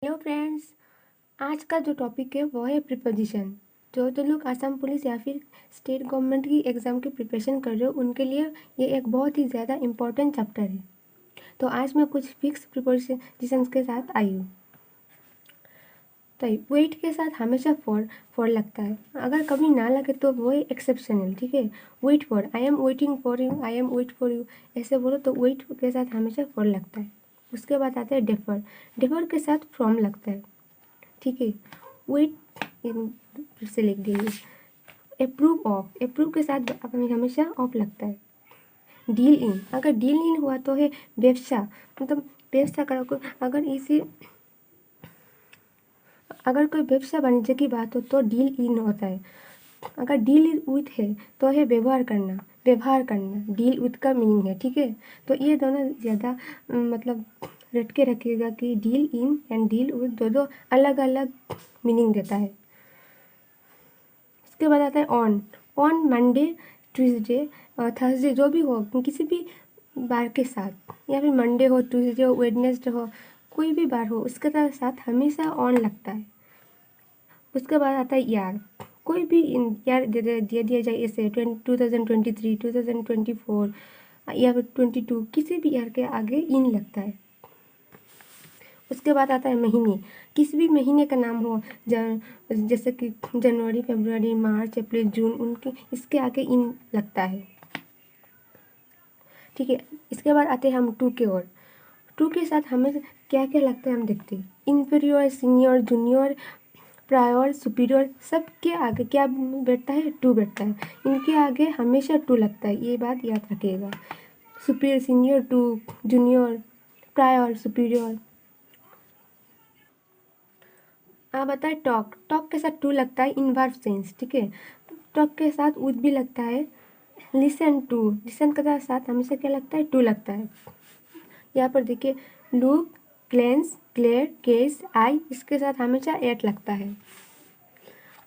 Hello friends. आज का जो टॉपिक है वो है प्रीपोजिशन। जो लोग आसाम पुलिस या फिर स्टेट गवर्नमेंट की एग्ज़ाम की प्रिपरेशन कर रहे हो उनके लिए ये एक बहुत ही ज़्यादा इम्पोर्टेंट चैप्टर है। तो आज मैं कुछ फिक्स प्रीपोजिशंस के साथ आई हूँ। तो वेट के साथ हमेशा फॉर लगता है। अगर कभी ना लगे तो वो है एक्सेप्शनल। ठीक है, wait for, I am waiting for you, I am wait for you, ऐसे बोलो तो वेट के साथ हमेशा फॉर लगता है। उसके बाद आता है डेफर। डेफर के साथ फ्रॉम लगता है। ठीक है, वेट फिर से लिख दीजिए। अप्रूव ऑफ, अप्रूव के साथ हमेशा ऑफ लगता है। डील इन, अगर डील इन हुआ तो है व्यवसाय, मतलब व्यवसाय करो। अगर कोई व्यवसाय वाणिज्य की बात हो तो डील इन होता है। अगर डील विथ है तो है व्यवहार करना, व्यवहार करना डील विथ का मीनिंग है। ठीक है, तो ये दोनों ज़्यादा मतलब रट के रखिएगा कि deal in and deal with दोनों अलग अलग मीनिंग देता है। उसके बाद आता है ऑन मंडे, ट्यूसडे, थर्सडे, जो भी हो किसी भी बार के साथ, या फिर मंडे हो, ट्यूसडे हो, वेडनेसडे हो, कोई भी बार हो उसके साथ हमेशा ऑन लगता है। उसके बाद आता है यार। कोई भी यार दे दिया जाए, ऐसे 2023, 2024 या फिर 22, किसी भी ईयर के आगे इन लगता है। उसके बाद आता है महीने। किसी भी महीने का नाम हो, जैसे कि जनवरी, फरवरी, मार्च, अप्रैल, जून, उनके इसके आगे इन लगता है। ठीक है, इसके बाद आते हैं हम टू के ओर। टू के साथ हमें क्या क्या लगता है हम देखते हैं। Inferior, senior, junior, prior, superior, सब के आगे क्या बैठता है? टू बैठता है। इनके आगे हमेशा टू लगता है, ये बात याद रखिएगा। Superior, senior, to, junior, prior, superior. अब आता है टॉक। टॉक के साथ टू लगता है इन वर्ब सेंस। ठीक है, टॉक के साथ उद भी लगता है। लिसन टू, लिसन के साथ हमेशा क्या लगता है? टू लगता है। यहाँ पर देखिए, लुक, ग्लेंस, ग्लेयर, केस, आई, इसके साथ हमेशा एट लगता है।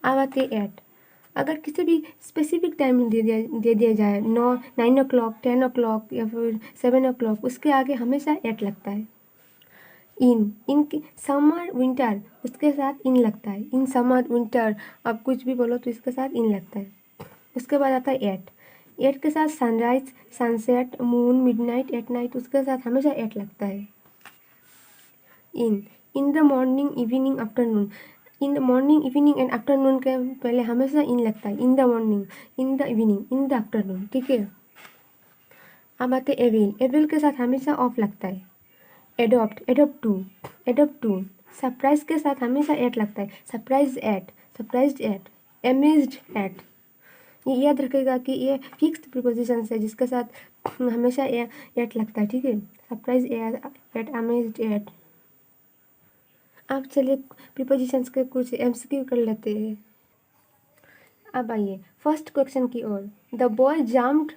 अब आते एट। अगर किसी भी स्पेसिफिक टाइम दे दिया जाए, 9 o'clock, 10 o'clock या फिर 7 o'clock, उसके आगे हमेशा एट लगता है। इन समर, विंटर, उसके साथ इन लगता है। इन समर, विंटर, अब कुछ भी बोलो तो इसके साथ इन लगता है। उसके बाद आता है एट। एट के साथ sunrise, sunset, moon, midnight, at night, उसके साथ हमेशा एट लगता है। In the morning, evening, afternoon, in the morning, evening and afternoon के पहले हमेशा इन लगता है। In the morning, in the evening, in the afternoon. ठीक है, अब आते एविल। एविल के साथ हमेशा ऑफ लगता है। Adopt, adopt to, adopt to. Surprise के साथ हमेशा एट लगता है। Surprise at, surprise at, amazed at. ये याद रखेगा कि ये फिक्स्ड प्रीपोजिशन है जिसके साथ हमेशा एट लगता है। ठीक है, सरप्राइज एट, अमेज्ड एट। अब चलिए प्रीपोजिशंस के कुछ एमसीक्यू कर लेते हैं। अब आइए फर्स्ट क्वेश्चन की ओर। The boy jumped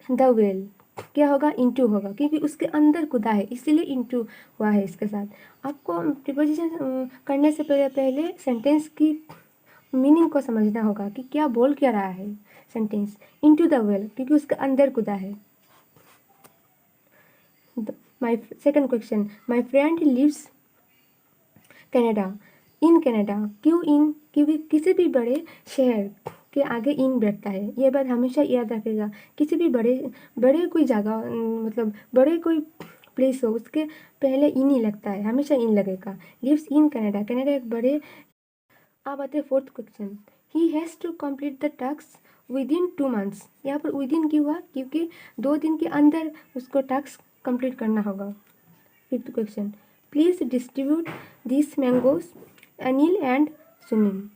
the well, क्या होगा? इनटू होगा, क्योंकि उसके अंदर कूदा है इसीलिए इनटू हुआ है इसके साथ। आपको प्रीपोजिशन करने से पहले सेंटेंस की मीनिंग को समझना होगा कि क्या बोल क्या रहा है सेंटेंस। इनटू द वेल, क्योंकि उसके अंदर कूदा है। My second question, my friend lives Canada, in Canada. क्यों इन? क्योंकि किसी भी बड़े शहर के आगे इन बैठता है। ये बात हमेशा याद रखेगा। किसी भी बड़े बड़े कोई जगह, मतलब बड़े कोई प्लेस हो, उसके पहले इन ही लगता है, हमेशा इन लगेगा। लिव्स इन कनाडा, कनाडा एक बड़े। अब आते fourth question, he has to complete the task within 2 months। यहाँ पर विद इन क्यों हुआ? क्योंकि 2 दिन के अंदर उसको टास्क कंप्लीट करना होगा। Fifth question, please distribute this mangoes Anil and Sunil.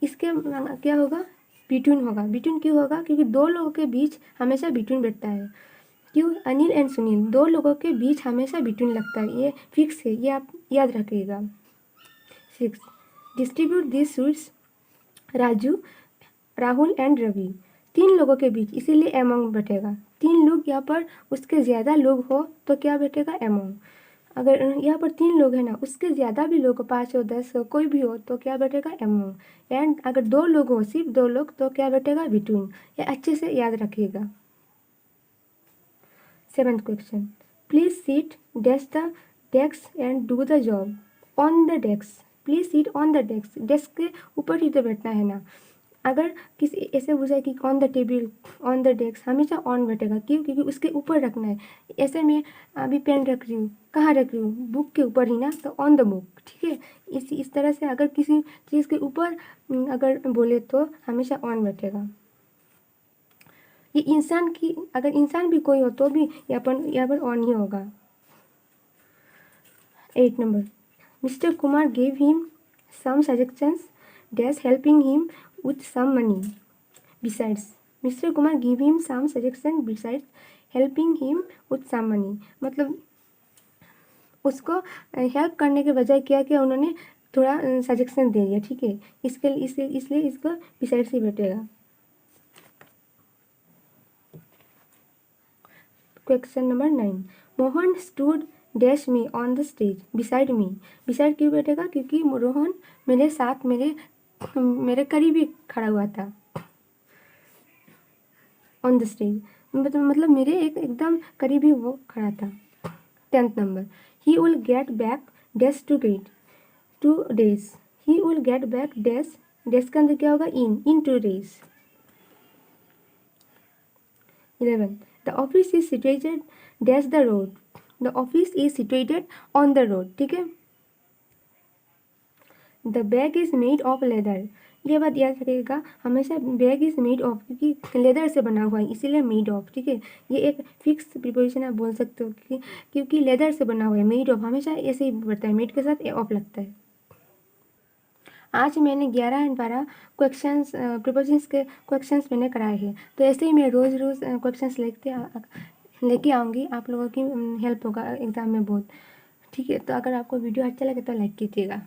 इसके क्या होगा? बिटवीन होगा। बिटवीन क्यों होगा? क्योंकि दो लोगों के बीच हमेशा बिटवीन बैठता है। क्यों? अनिल एंड सुनील, दो लोगों के बीच हमेशा बिटवीन लगता है, ये फिक्स है, ये आप याद रखिएगा। 6, distribute this sweets Raju, Rahul and Ravi. 3 लोगों के बीच, इसीलिए एमंग बैठेगा। 3 लोग यहाँ पर, उसके ज़्यादा लोग हो तो क्या बैठेगा? एमंग। अगर यहाँ पर 3 लोग हैं ना, उसके ज़्यादा भी लोग हो, 5 हो, 10 हो, कोई भी हो तो क्या बैठेगा? एमंग। एंड अगर 2 लोग हो, सिर्फ 2 लोग, तो क्या बैठेगा? बिटवीन। ये अच्छे से याद रखिएगा। 7th question, please seat dash the desk and do the job. On the desk, please seat on the desk, desk के ऊपर ही तो बैठना है ना। अगर किसी ऐसे पूछा कि on the table, on the desk, हमेशा ऑन बैठेगा। क्यों? क्योंकि उसके ऊपर रखना है। ऐसे में अभी पेन रख रही हूँ, कहाँ रख रही हूँ? बुक के ऊपर ही ना, तो ऑन द बुक, ठीक है। इस तरह से अगर किसी चीज़ के ऊपर अगर बोले तो हमेशा ऑन बैठेगा। ये इंसान की, अगर इंसान भी कोई हो तो भी यहाँ पर ऑन ही होगा। 8 number, mister Kumar gave him some suggestions dash helping him with some money besides. Mister Kumar give him some suggestions besides helping him with some money, मतलब उसको हेल्प करने के बजाय क्या किया उन्होंने, थोड़ा सजेशन दे दिया, ठीक है। इसलिए इसको बिसाइड से बैठेगा। Question number 9, Mohan stood dash me on the stage beside me. Beside क्यों बैठेगा? क्योंकि रोहन मेरे साथ मेरे करीब ही खड़ा हुआ था। ऑन द स्टेज मतलब मेरे एकदम करीब ही वो खड़ा था। 10th number, he will get back dash to get 2 days। He will get back dash, dash का अंदर क्या होगा? In 2 days। 11, the office is situated dash the road. The office is situated on the road, ठीक है। The bag is made of leather, ये बात याद रखिएगा हमेशा, बैग इज मेड ऑफ क्योंकि लेदर से बना हुआ है इसीलिए मेड ऑफ, ठीक है। ये एक फिक्स प्रिपोजिशन आप बोल सकते हो कि क्योंकि लेदर से बना हुआ है, मेड ऑफ हमेशा ऐसे ही बढ़ता है, मेड के साथ ऑफ लगता है। आज मैंने 11 एंड 12 क्वेश्चंस प्रिपोजिशंस के क्वेश्चंस मैंने कराए हैं, तो ऐसे ही मैं रोज़ क्वेश्चंस लेके आऊँगी, आप लोगों की हेल्प होगा एग्ज़ाम में बहुत, ठीक है। तो अगर आपको वीडियो अच्छा लगे तो लाइक कीजिएगा।